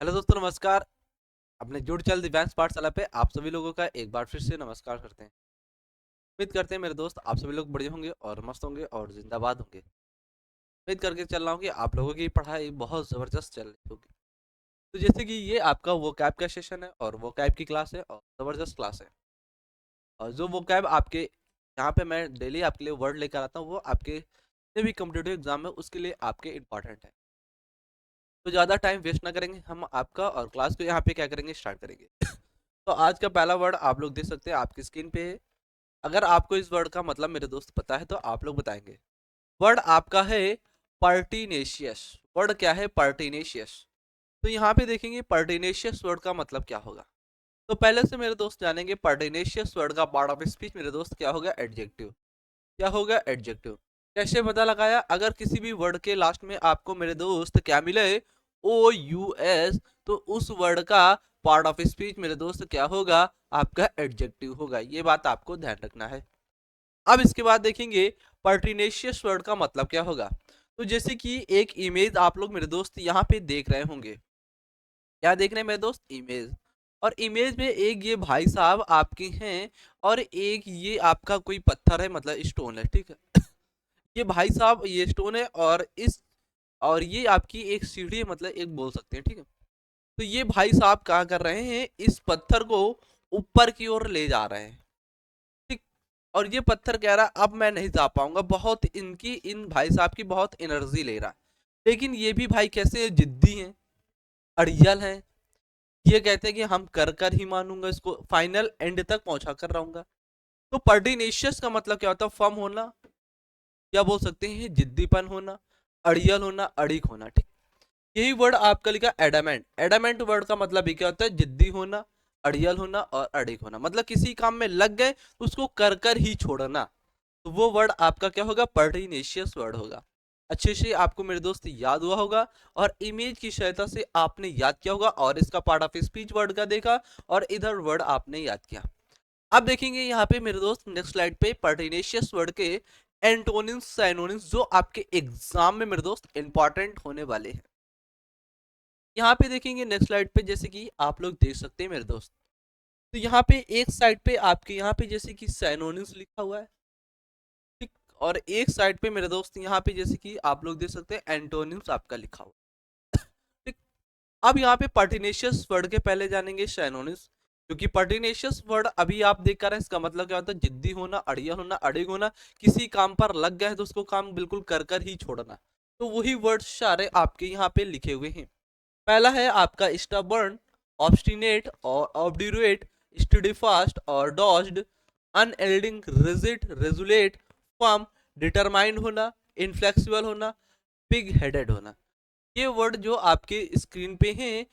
Hello दोस्तों, नमस्कार। अपने जुड़ चल दिव्यांश पाठशाला पे आप सभी लोगों का एक बार फिर से नमस्कार करते हैं। उम्मीद करते हैं मेरे दोस्त आप सभी लोग बढ़िया होंगे और मस्त होंगे और जिंदाबाद होंगे। उम्मीद करके चल रहा हूँ कि आप लोगों की पढ़ाई बहुत ज़बरदस्त चल रही होगी। तो जैसे कि ये आपका वो कैब का सेशन है और वो कैब की क्लास है और ज़बरदस्त क्लास है। और जो वो कैब आपके यहाँ पे मैं डेली आपके लिए वर्ड लेकर आता हूँ, वो आपके जितने भी कम्पिटेटिव एग्जाम है उसके लिए आपके इंपॉर्टेंट है। तो ज़्यादा टाइम वेस्ट ना करेंगे हम आपका और क्लास को यहाँ पे क्या करेंगे, स्टार्ट करेंगे। तो आज का पहला वर्ड आप लोग देख सकते हैं आपकी स्क्रीन पे है। अगर आपको इस वर्ड का मतलब मेरे दोस्त पता है तो आप लोग बताएंगे। वर्ड आपका है पर्टिनेशियस। वर्ड क्या है? पर्टिनेशियस। तो यहाँ पे देखेंगे पर्टिनेशियस वर्ड का मतलब क्या होगा। तो पहले से मेरे दोस्त जानेंगे पर्टिनेशियस वर्ड का पार्ट ऑफ स्पीच मेरे दोस्त क्या होगा? एडजेक्टिव। क्या होगा? एडजेक्टिव। कैसे पता लगाया? अगर किसी भी वर्ड के लास्ट में आपको मेरे दोस्त क्या मिले? ओ यू एस, तो उस वर्ड का पार्ट ऑफ स्पीच मेरे दोस्त क्या होगा? आपका एडजेक्टिव होगा। ये बात आपको ध्यान रखना है। अब इसके बाद देखेंगे पर्टिनेशियस वर्ड का मतलब क्या होगा। तो जैसे कि एक इमेज आप लोग मेरे दोस्त यहाँ पे देख रहे होंगे। क्या देख रहे हैं मेरे दोस्त? इमेज। और इमेज में एक ये भाई साहब आपके हैं और एक ये आपका कोई पत्थर है, मतलब स्टोन है, ठीक है। ये भाई साहब ये स्टोन है और ये आपकी एक सीढ़ी है, मतलब एक बोल सकते हैं, ठीक है। तो ये भाई साहब क्या कर रहे हैं? इस पत्थर को ऊपर की ओर ले जा रहे हैं, ठीक। और ये पत्थर कह रहा है अब मैं नहीं जा पाऊंगा, बहुत इन भाई साहब की बहुत एनर्जी ले रहा है। लेकिन ये भी भाई कैसे हैं? जिद्दी हैं, अड़ियल हैं। ये कहते हैं कि हम कर कर ही मानूंगा, इसको फाइनल एंड तक पहुंचा कर रहूंगा। तो पर्टिनेशियस का मतलब क्या होता है? फर्म होना, या बोल सकते हैं जिद्दीपन होना, अड़ियल होना, अड़िग होना, ठीक। यही वर्ड आपका लिखा एडामेंट। एडामेंट वर्ड का मतलब भी क्या होता है? जिद्दी होना, अड़ियल होना और अड़िग होना। मतलब किसी काम में लग गए तो उसको कर कर ही छोड़ना। तो वो वर्ड आपका क्या होगा? पर्टिनेशियस वर्ड होगा। अच्छे से आपको मेरे दोस्त याद हुआ होगा और इमेज की सहायता से आपने याद किया होगा और इसका पार्ट ऑफ स्पीच वर्ड का देखा और इधर वर्ड आपने याद किया। अब देखेंगे यहाँ पे मेरे दोस्त नेक्स्ट स्लाइड पे पर्टिनेशियस वर्ड के एंटोनिम्स साइनोनिम्स जो आपके एग्जाम में मेरे दोस्त इंपॉर्टेंट होने वाले हैं। यहाँ पे देखेंगे नेक्स्ट स्लाइड पे, जैसे कि आप लोग देख सकते हैं मेरे दोस्त। तो यहाँ पे एक साइड पे आपके यहाँ पे जैसे कि साइनोनिम्स लिखा हुआ है, ठीक। और एक साइड पे मेरे दोस्त यहाँ पे जैसे कि आप लोग देख सकते हैं एंटोनिम्स आपका लिखा हुआ है, ठीक। अब यहाँ पे पर्टिनेशियस वर्ड के पहले जानेंगे साइनोनिम्स। क्योंकि पर्टिनेशियस वर्ड अभी आप देख कर रहे हैं, इसका मतलब क्या होता है? जिद्दी होना, अड़ियल होना, अड़िग होना। किसी काम पर लग गए तो उसको काम बिल्कुल कर कर ही छोड़ना। तो वही वर्ड सारे आपके यहाँ पे लिखे हुए हैं। पहला है आपका स्टबर्न, ऑब्स्टिनेट और ऑब्ड्यूरेट, स्टडीफास्ट और डॉज्ड, अनएल्डिंग, रिजिड, रेजुलेट, फर्म, डिटरमाइंड होना, इनफ्लेक्सिबल होना, पिग हेडेड होना। ये वर्ड जो आपके स्क्रीन पे हैं,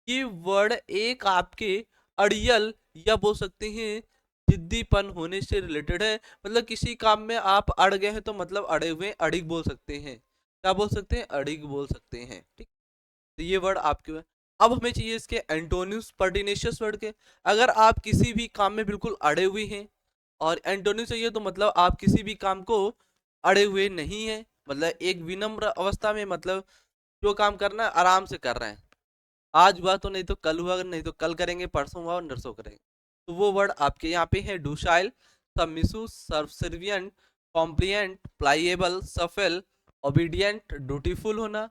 ये वर्ड एक आपके अड़ियल या बोल सकते हैं जिद्दीपन होने से रिलेटेड है। मतलब किसी काम में आप अड़ गए हैं तो मतलब अड़े हुए, अड़िग बोल सकते हैं। क्या बोल सकते हैं? अड़िग बोल सकते हैं, ठीक। तो ये वर्ड आपके में। अब हमें चाहिए इसके एंटोनिम्स पर्टिनेशियस वर्ड के। अगर आप किसी भी काम में बिल्कुल अड़े हुए हैं और एंटोनिम चाहिए तो मतलब आप किसी भी काम को अड़े हुए नहीं है, मतलब एक विनम्र अवस्था में, मतलब जो काम करना है आराम से कर रहे हैं। आज हुआ तो नहीं तो कल हुआ, नहीं तो कल करेंगे, परसों हुआ और नरसों करेंगे। तो वो वर्ड आपके यहाँ पे है डूशाइल, सबमिसिव, सबसर्वियंट, कॉम्प्लिएंट, प्लाइएबल, सफल, ओबीडियंट, ड्यूटीफुल होना,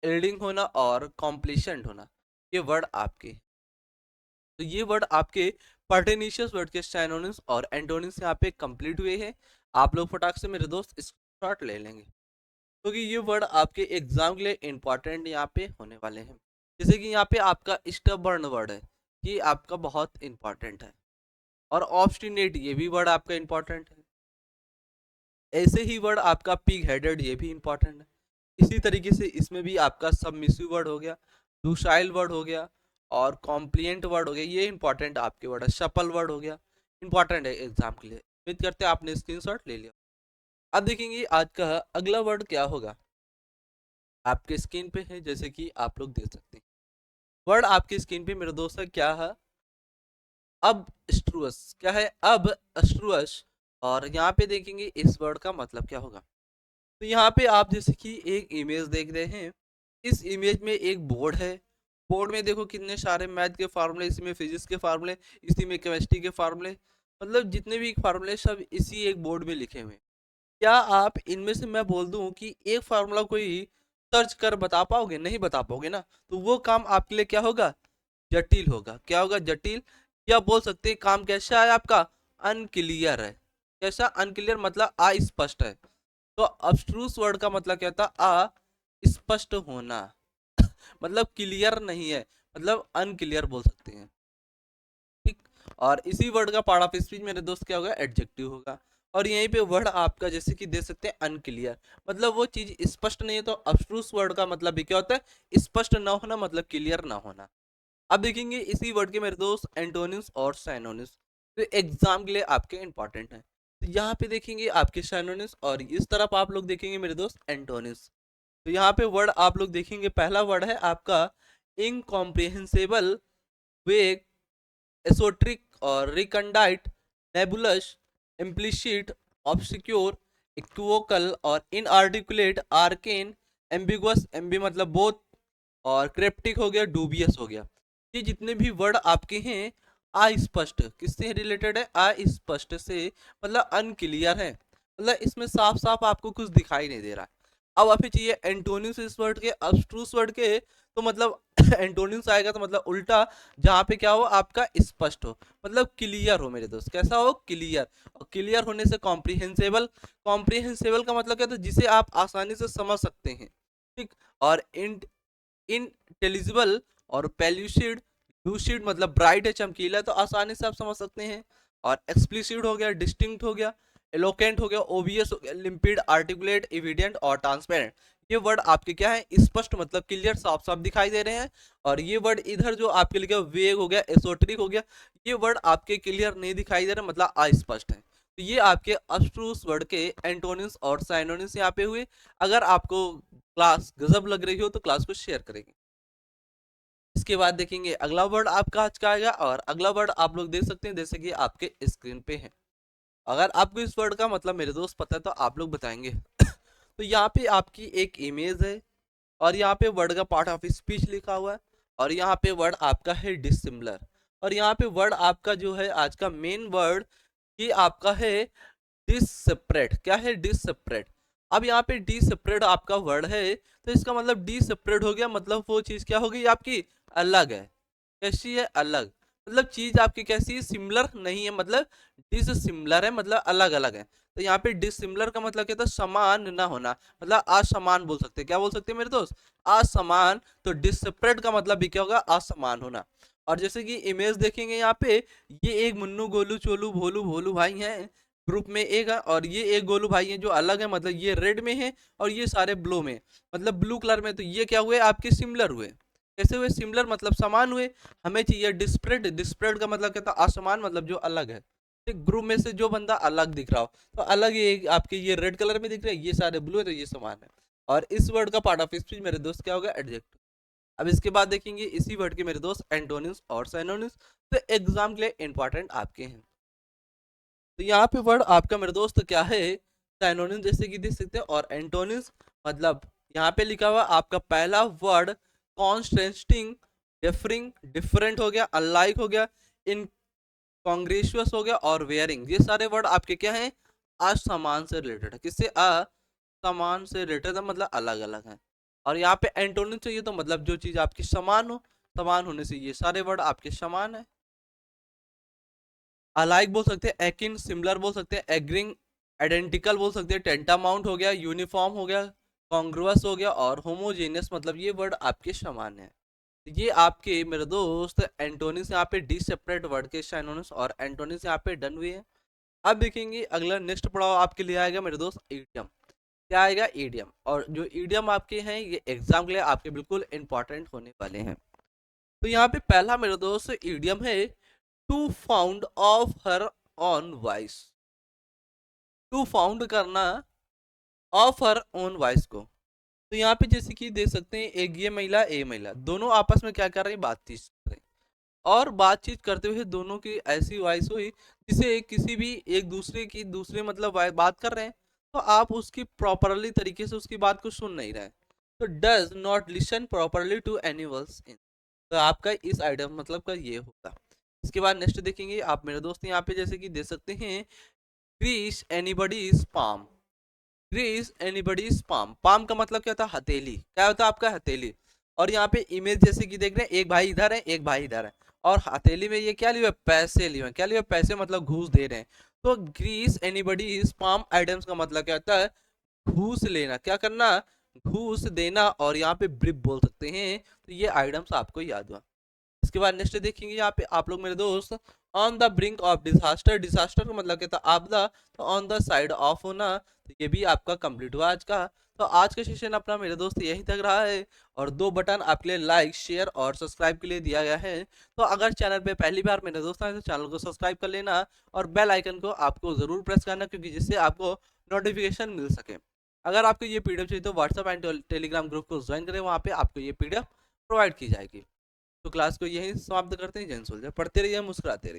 एल्डिंग होना और कॉम्प्लिशेंट होना। ये वर्ड आपके। तो ये वर्ड आपके पर्टेनिशियस वर्ड के साइनोनिम्स और एंटोनिम्स यहाँ पे कंप्लीट हुए हैं। आप लोग फटाक से मेरे दोस्त स्क्रीनशॉट ले लेंगे क्योंकि ये वर्ड आपके एग्जाम के लिए इंपॉर्टेंट यहाँ पे होने वाले हैं। जैसे कि यहाँ पे आपका स्टबर्न वर्ड है, ये आपका बहुत इंपॉर्टेंट है। और ऑब्स्टिनेट, ये भी वर्ड आपका इंपॉर्टेंट है। ऐसे ही वर्ड आपका पिग हेडेड, ये भी इंपॉर्टेंट है। इसी तरीके से इसमें भी आपका सबमिसिव वर्ड हो गया, डूशाइल वर्ड हो गया और कॉम्प्लिएंट वर्ड हो गया, ये इंपॉर्टेंट आपके वर्ड है। शपल वर्ड हो गया, इंपॉर्टेंट है एग्जाम के लिए। उम्मीद करते हैं आपने स्क्रीनशॉट ले लिया। अब देखेंगे आज का अगला वर्ड क्या होगा। आपके स्क्रीन पे है, जैसे कि आप लोग देख सकते हैं। वर्ड आपकी स्क्रीन पे मेरे दोस्त क्या है? अब स्ट्रूअस। क्या है? अब स्ट्रूअस। और यहाँ पे देखेंगे इस वर्ड का मतलब क्या होगा। तो यहाँ पे आप जैसे कि एक इमेज देख रहे हैं। इस इमेज में एक बोर्ड है, बोर्ड में देखो कितने सारे मैथ के फार्मूले, इसी में फिजिक्स के फार्मूले, इसी में केमिस्ट्री के फार्मूले, मतलब जितने भी फार्मूले सब इसी एक बोर्ड में लिखे हुए हैं। क्या आप इनमें से मैं बोल दूं कि एक फार्मूला कोई सर्च कर बता पाओगे? नहीं बता पाओगे ना, तो वो काम आपके लिए क्या होगा? जटिल होगा। क्या होगा? जटिल। या बोल सकते हैं काम कैसा है आपका? अनक्लियर है। कैसा? अनक्लियर मतलब अस्पष्ट है। तो अब्स्ट्रूस वर्ड का मतलब क्या था? अस्पष्ट होना। मतलब क्लियर नहीं है, मतलब अनक्लियर बोल सकते हैं। ठीक। और इसी वर्ड का पार्ट ऑफ स्पीच मेरे दोस्त क्या होगा? एडजेक्टिव होगा। और यहीं पे वर्ड आपका जैसे कि दे सकते हैं अनक्लियर, मतलब वो चीज स्पष्ट नहीं है। तो अब्स्ट्रूस वर्ड का मतलब भी क्या होता है? स्पष्ट ना होना, मतलब क्लियर ना होना। अब देखेंगे इसी वर्ड के मेरे दोस्त एंटोनिम्स और साइनोनिम्स, तो एग्जाम के लिए आपके इंपॉर्टेंट है। तो यहाँ पे देखेंगे आपके साइनोनिम्स और इस तरफ आप लोग देखेंगे मेरे दोस्त एंटोनिम्स। तो यहाँ पे वर्ड आप लोग देखेंगे, पहला वर्ड है आपका इनकॉम्प्रिहेंसिबल, वेग, एसोट्रिक और रिकंडाइट, नेबुलस, इम्प्लिसिट, ऑब्सक्योर, इक्विवोकल और इनआर्टिकुलेट, आर्केन, एम्बिगुअस, एम्बी मतलब बोथ, और क्रिप्टिक हो गया, डूबियस हो गया। ये जितने भी वर्ड आपके हैं अस्पष्ट, किससे रिलेटेड है? अस्पष्ट से, मतलब अनक्लियर है, मतलब इसमें साफ साफ आपको कुछ दिखाई नहीं दे रहा है। अब अभी चाहिए एंटोनिम्स इस वर्ड के, अब्स्ट्रूस वर्ड के, तो मतलब एंटोनिम्स आएगा तो मतलब उल्टा, जहां पे क्या हो आपका? स्पष्ट हो, मतलब क्लियर हो मेरे दोस्त। कैसा हो? क्लियर। और क्लियर होने से कॉम्प्रिहेंसिबल, कॉम्प्रिहेंसिबल का मतलब क्या था? जिसे आप आसानी से समझ सकते हैं। ठीक। और इंटेलिजिबल और पेल्यूसिड, लूसिड मतलब ब्राइट है, चमकीला, तो आसानी से आप समझ सकते हैं। और एक्सप्लिसिड हो गया, डिस्टिंक्ट हो गया, एलोकेंट हो गया, ओबियस हो गया, लिम्पिड, आर्टिकुलेट, एविडेंट और ट्रांसपेरेंट। ये वर्ड आपके क्या है? स्पष्ट, मतलब क्लियर, साफ साफ दिखाई दे रहे हैं। और ये वर्ड इधर जो आपके लिए वेग हो गया, एसोट्रिक हो गया, ये वर्ड आपके क्लियर नहीं दिखाई दे रहे, मतलब अस्पष्ट है। तो ये आपके अब्स्ट्रूस वर्ड के एंटोनिम्स और साइनोनिम्स यहाँ पे हुए। अगर आपको क्लास गजब लग रही हो तो क्लास को शेयर करेंगे। इसके बाद देखेंगे अगला वर्ड आपका आज का आएगा, और अगला वर्ड आप लोग देख सकते हैं जैसे कि आपके स्क्रीन पे है। अगर आपको इस वर्ड का मतलब मेरे दोस्त पता है तो आप लोग बताएंगे। तो यहाँ पे आपकी एक इमेज है, और यहाँ पे वर्ड का पार्ट ऑफ स्पीच लिखा हुआ है, और यहाँ पे वर्ड आपका है डिसिमिलर। और यहाँ पे वर्ड आपका जो है आज का मेन वर्ड, ये आपका है डिसेपरेट। क्या है? डिसेपरेट। अब यहाँ पे डिसेपरेट आपका वर्ड है, तो इसका मतलब डिसेपरेट हो गया, मतलब वो चीज क्या हो गई आपकी? अलग है। कैसी है? अलग। मतलब चीज आपकी कैसी है? सिमिलर नहीं है, मतलब डिसिमिलर है, मतलब अलग अलग है। तो यहाँ पे डिसिमिलर का मतलब क्या था? समान ना होना, मतलब असमान बोल सकते हैं। क्या बोल सकते हैं मेरे दोस्त? असमान। तो डिसेपरेट का मतलब भी क्या होगा? असमान होना। और जैसे कि इमेज देखेंगे यहाँ पे, ये एक मुन्नू, गोलू, चोलू, भोलू, भोलू भाई हैं ग्रुप में एक है, और ये एक गोलू भाई हैं जो अलग है, मतलब ये रेड में है और ये सारे ब्लू में, मतलब ब्लू कलर में। तो ये क्या हुए? आपके सिमिलर हुए। कैसे हुए? सिमिलर मतलब समान हुए। हमें चाहिए डिस्परेट। डिस्परेट का मतलब क्या था? असमान, मतलब जो अलग है। ठीक। ग्रुप में से जो बंदा अलग दिख रहा हो, तो अलग ये आपके ये रेड कलर में दिख रहे हैं, ये सारे ब्लू है, तो ये समान है। और इस वर्ड का पार्ट ऑफ स्पीच मेरे दोस्त क्या होगा? एडजेक्टिव। अब इसके बाद देखेंगे इसी वर्ड के मेरे दोस्त एंटोनिम्स और साइनोनिम्स, तो एग्जाम के लिए इंपॉर्टेंट आपके हैं। तो यहाँ पे वर्ड आपका मेरे दोस्त क्या है? साइनोनिम्स जैसे कि देख सकते हैं, और एंटोनिम्स मतलब यहाँ पे लिखा हुआ आपका पहला वर्ड कॉन्ट्रास्टिंग, डिफरिंग, डिफरेंट हो गया, अनलाइक हो गया, इनकॉन्ग्रुइंस हो गया, और वेयरिंग। ये सारे वर्ड आपके क्या हैं? असमान से रिलेटेड है। किससे? असमान से रिलेटेड है, मतलब अलग अलग है। और यहाँ पे एंटोनिम चाहिए तो मतलब जो चीज आपकी समान हो, समान होने से ये सारे वर्ड आपके समान है। अलाइक बोल सकते हैं, एकिन, सिमिलर बोल सकते हैं, एग्रिंग, आइडेंटिकल बोल सकते हैं, टेंटामाउंट हो गया, यूनिफॉर्म हो गया, कॉन्ग्रुअस हो गया, और होमोजेनियस मतलब ये वर्ड आपके समान है। ये आपके मेरे दोस्त एंटोनिम्स यहाँ पे डी सेपरेट वर्ड के साइनोनिम्स और एंटोनिम्स यहाँ पे डन हुए हैं। अब देखेंगे अगला नेक्स्ट पड़ाव आपके लिए आएगा मेरे दोस्त ईडियम। क्या आएगा? ईडियम। और जो ईडियम आपके हैं ये एग्जाम के लिए आपके बिल्कुल इंपॉर्टेंट होने वाले हैं। तो यहाँ पे पहला मेरे दोस्त ईडियम है to found of her own voice. To found करना ऑफ हर ओन वॉइस को। तो यहाँ पे जैसे कि देख सकते हैं, एक ये महिला, ए महिला, दोनों आपस में क्या कर रही है? बातचीत कर रही है। और बातचीत करते हुए दोनों की ऐसी वॉइस हुई जिसे किसी भी एक दूसरे की दूसरे मतलब बात कर रहे हैं, तो आप उसकी प्रॉपरली तरीके से उसकी बात को सुन नहीं रहे। तो does not listen properly to any verse. तो आपका इस आइटम मतलब का ये होगा। इसके बाद नेक्स्ट देखेंगे आप मेरे दोस्त, यहाँ पे जैसे कि दे सकते हैं grease anybody's palm. Grease anybody's palm, palm का मतलब क्या होता है? हथेली। क्या होता है आपका? हथेली। और यहाँ पे इमेज जैसे कि देख रहे हैं, एक भाई इधर है, एक भाई इधर है, और हथेली में ये क्या लिए हुए? पैसे लिए हुए। क्या लिए हुए? पैसे, मतलब घूस दे रहे हैं। तो ग्रीस एनीबॉडीज पाम आइटम्स का मतलब क्या होता है? घूस लेना। क्या करना? घूस देना। और यहाँ पे ब्रिप बोल सकते हैं। तो ये आइटम्स आपको याद हुआ। इसके बाद नेक्स्ट देखेंगे यहाँ पे आप लोग मेरे दोस्त, on the brink of disaster. Disaster का मतलब क्या था? आपदा। तो ऑन द साइड ऑफ होना। तो ये भी आपका कंप्लीट हुआ आज का। तो आज का सेशन अपना मेरे दोस्त यहीं तक रहा है। और दो बटन आपके लिए लाइक शेयर और सब्सक्राइब के लिए दिया गया है। तो अगर चैनल पे पहली बार मेरे दोस्त आए तो चैनल को सब्सक्राइब कर लेना, और बेल आइकन को आपको जरूर प्रेस करना, क्योंकि जिससे आपको नोटिफिकेशन मिल सके। अगर आपको ये पीडीएफ चाहिए तो व्हाट्सएप एंड टेलीग्राम ग्रुप को ज्वाइन करें, वहाँ पे आपको ये पीडीएफ प्रोवाइड की जाएगी। तो क्लास को यहीं समाप्त करते हैं। जय हिंद सोल्जर, पढ़ते रहिए, मुस्कुराते रहिए।